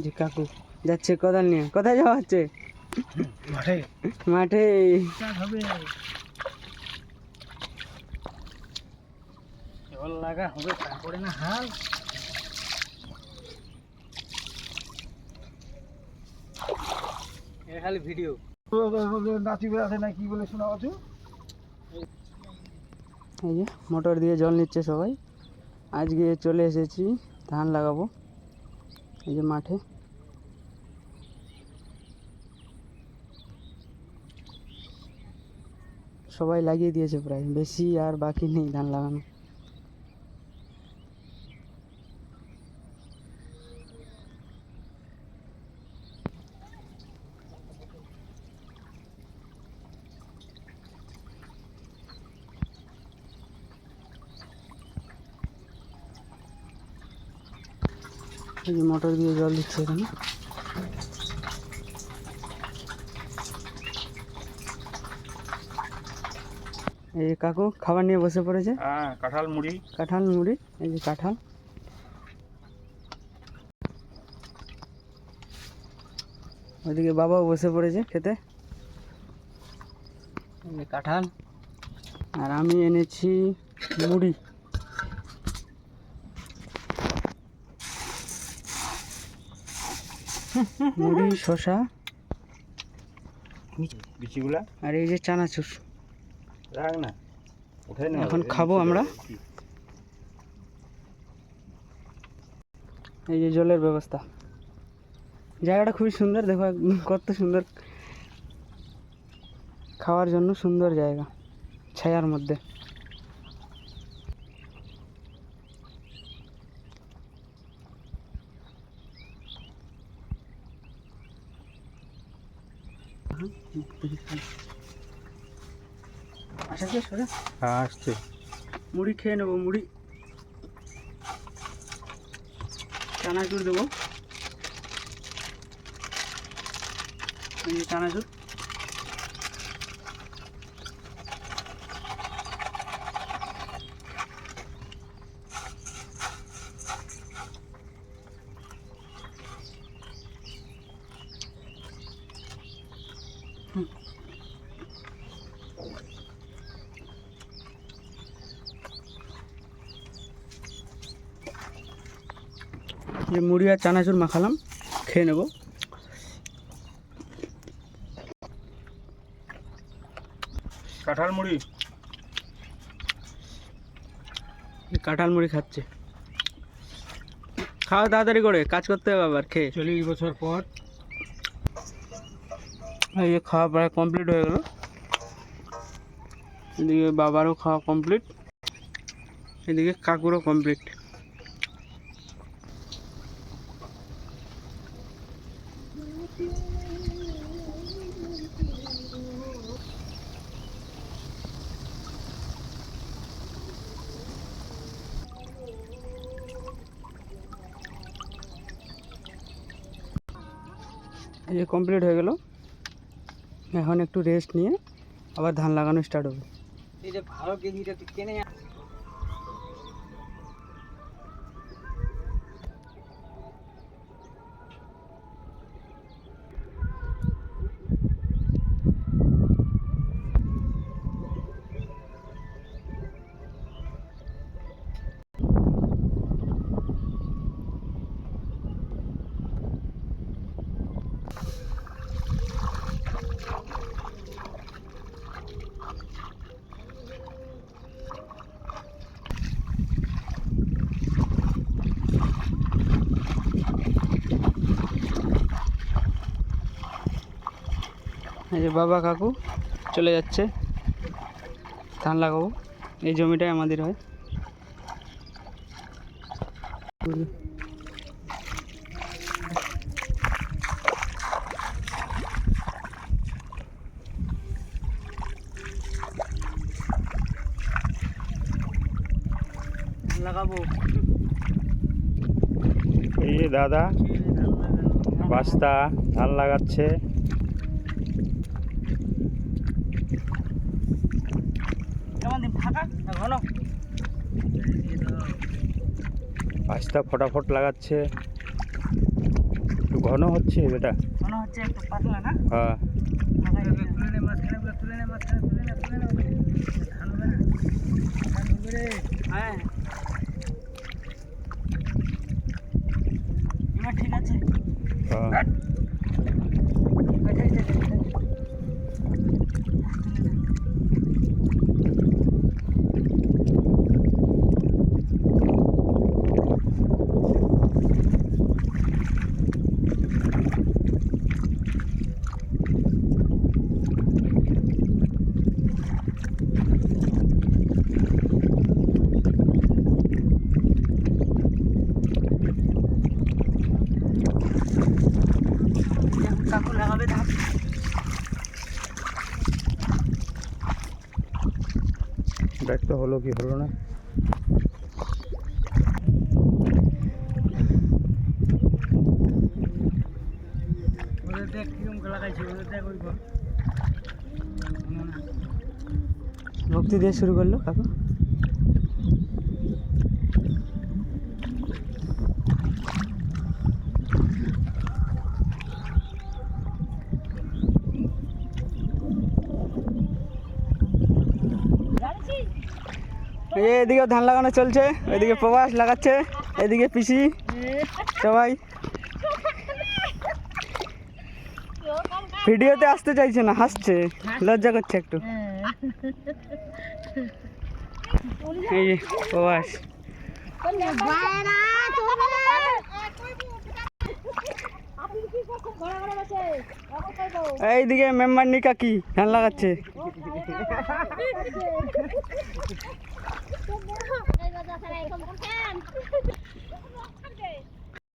যে কাকু যাচ্ছে কোদাল নিয়ে। কোথায় যাওয়া হচ্ছে? মাঠে। মাঠে। হবে জল লাগা হবে, তারপরে না হাল। খালি ভিডিও নাচিবে আছে না কি বলে শোনা পাচ্ছ? এই যে মোটর দিয়ে জল নিচ্ছে সবাই। আজকে চলে এসেছি ধান লাগাবো এই যে মাঠে। সবাই লাগিয়ে দিয়েছে, প্রায় বেশি আর বাকি নেই ধান লাগানো। এই যে মোটর দিয়ে জল দিচ্ছে এখানে। এই যে কাকু খাবার নিয়ে বসে পড়েছে। কাঁঠাল মুড়ি। কাঁঠাল মুড়ি, এই যে কাঁঠাল। ওইদিকে বাবাও বসে পড়েছে খেতে। এই যে কাঁঠাল, আর আমি এনেছি মুড়ি। মুড়ি, শসা বিচিগুলা আর এই যে চানাচুর। রাখ না, উঠাই না, এখন খাবো আমরা। এই যে জলের ব্যবস্থা, জায়গাটা খুবই সুন্দর। দেখো কত সুন্দর, খাওয়ার জন্য সুন্দর জায়গা, ছায়ার মধ্যে। আসছে মুড়ি খেয়ে নেবো, মুড়ি চানাচুর দেবো। এই যে চানাচুর। যে মুড়ি আর চানাচুর মাখালাম, খেয়ে নেব। কাঁঠাল মুড়ি, কাঁঠাল মুড়ি খাচ্ছে। খাওয়া তাড়াতাড়ি করে, কাজ করতে হবে আবার খেয়ে। 40 বছর পর। এই যে খাওয়া প্রায় কমপ্লিট হয়ে গেল। এদিকে বাবারও খাওয়া কমপ্লিট, এদিকে কাকুরও কমপ্লিট। এই যে কমপ্লিট হয়ে গেল। এখন একটু রেস্ট নিয়ে আবার ধান লাগানো স্টার্ট হবে। এই যে ভালো গেঞ্জিটা কিনে এই যে বাবা কাকু চলে যাচ্ছে ধান লাগাবো। এই জমিটাই আমাদের হয়। লাগাবো। এই যে দাদা বাস্তা ধান লাগাচ্ছে। বাস্তা ফটাফট লাগাচ্ছে। একটু ঘন হচ্ছে এটা। মনে হচ্ছে একটু পাতলা না? হ্যাঁ তুলে নে মাঝখানে গুলো, তুলে নে মাঝখানে, তুলে নে ধান হবে না, ধান হবে রে। হ্যাঁ এবার ঠিক আছে। হ্যাঁ কাকু লাগাবে ধান। দেখ তো হলো কি হলো না। ওদের দেখ কিরম লাগাইছে, ওদের দেখ ওই ঘর। ভক্তি দিয়ে শুরু করলো কাকু। এদিকে ধান লাগানো চলছে, এদিকে প্রবাস লাগাচ্ছে, এদিকে পিসি সবাই ভিডিওতে আসতে চাইছে না, হাসছে, লজ্জা করছে একটু। এই যে প্রবাস, এইদিকে মেম্বার নিকা কি ধান লাগাচ্ছে।